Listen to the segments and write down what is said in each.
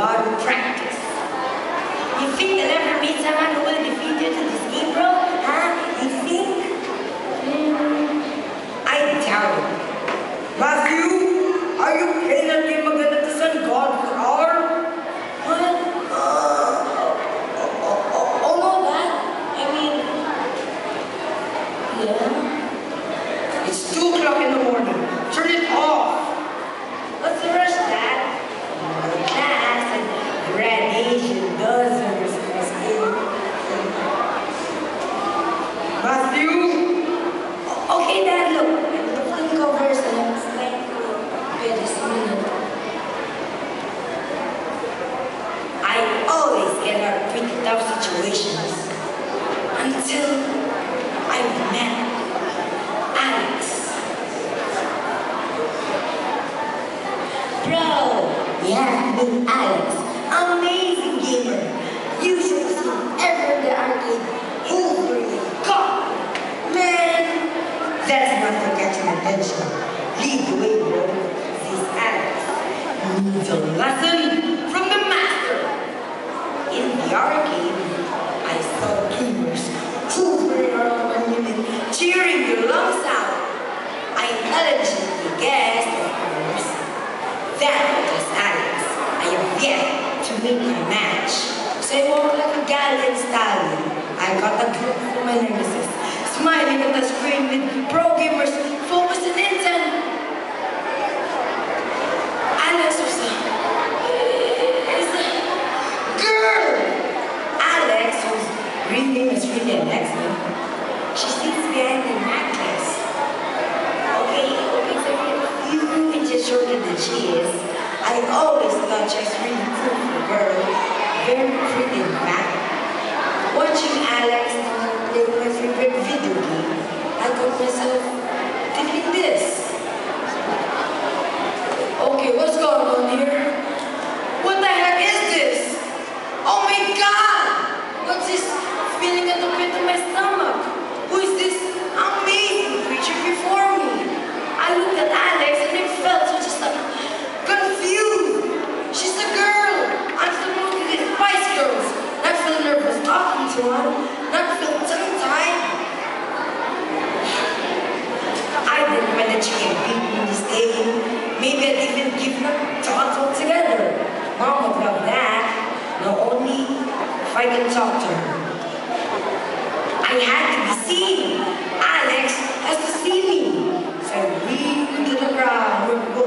lot of practice. You think you'll ever meet someone who will defeat you to this game, bro? Huh? You think? I doubt it. Matthew, are you playing that game again at the Sun God for hour? What? Oh no, that? I mean, yeah. It's 2 o'clock in the morning. Turn it off. What's the rush, Dad? Class and radiation dozens of Matthew? Okay, Dad, look. I'm putting covers and I'm trying to get this minute. I always get out of pretty tough situations until I met Alex. Bro, yeah, me, Alex. Amazing gamer. You should have seen ever in the arcade. Holy God! Man, that's enough to catch my attention. Lead the way, bro. This Alex needs a lesson from the master. In the arcade, I saw gamers hovering around my limit, cheering their lungs out. I intelligently guessed, of course, that was Alex. I have yet to meet my match. So I walk like a gallant stallion. I got a grip for my nemesis, smiling at the screen with pro gamers focused and intent. Alex was a girl. Alex was really an excellent. She sits behind the necklace. Okay, so a few inches shorter than she is. I always thought she was really cool for a girl. Very pretty in fact. Watching Alex play my favorite video game, I got myself thinking this. Okay, what's going on here? What the heck is this? Oh my God! What's this feeling at the pit of my stomach? Who is this amazing creature before me? I looked at Alex and it felt so just like confused. She's a girl. I'm supposed to be Spice Girls. Not feel nervous talking to her. Not feel tongue-tied. I didn't mind that she can beat me this game. Maybe I'd even give her thoughts altogether. Mom would love that. Not only if I can talk to her. I had to be seen. Alex has to see me. So I leaned to the ground.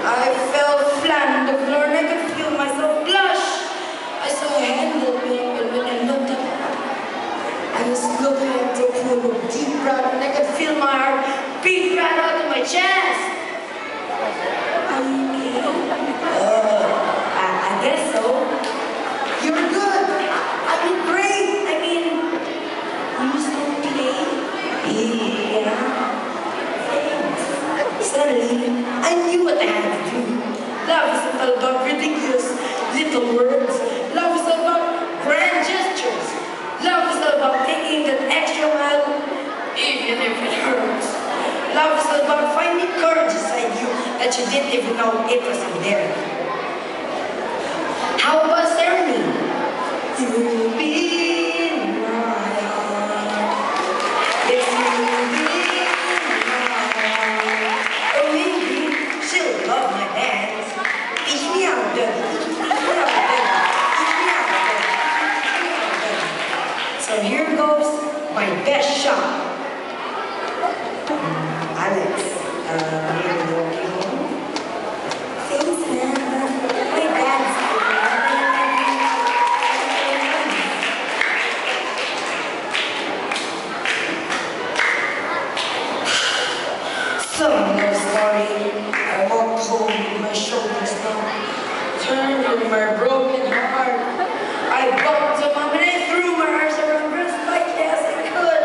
I fell flat on the floor and I could feel myself blush. I saw a hand opening and when I looked up, I was looking at the pool of deep breath and I could feel my heart beat right out of my chest. I guess so. You're good. I mean, great. I mean, you still play? Yeah. Suddenly, I knew what I had to do. Love isn't about ridiculous little words. Love is about grand gestures. Love is about taking that extra mile, even if it hurts. Love is about finding courage inside you that you didn't even know it was in there. How about serenade? You'll be in my heart. Yes, you'll be in my heart. Or maybe she'll love my dance. Teach me how to do it. Teach me how to do it. Teach me how to do it. So here goes my best shot. Alex, you're walking home. Thanks, man. My dad's some more story. I walked home with my shoulders down, turned with my broken heart. I bumped to Mom and I threw my arms around her as lightly as I could.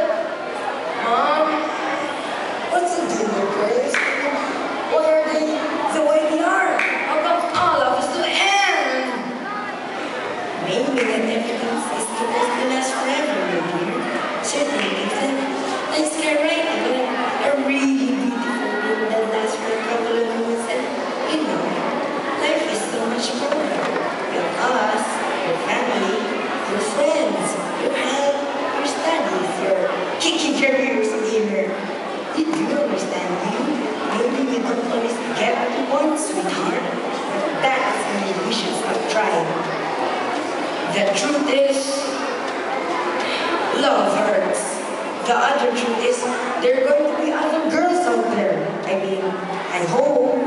the other truth is, there are going to be other girls out there. I mean, I hope,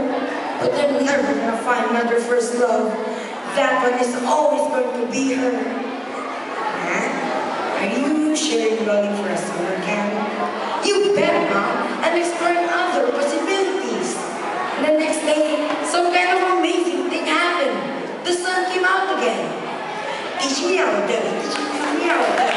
but they're never gonna find another first love. That one is always going to be her. Huh? Are you sharing love for a summer camp? You bet, Mom. I'm exploring other possibilities. And the next day, some kind of amazing thing happened. The sun came out again. Teach me out, Debbie. Teach me out.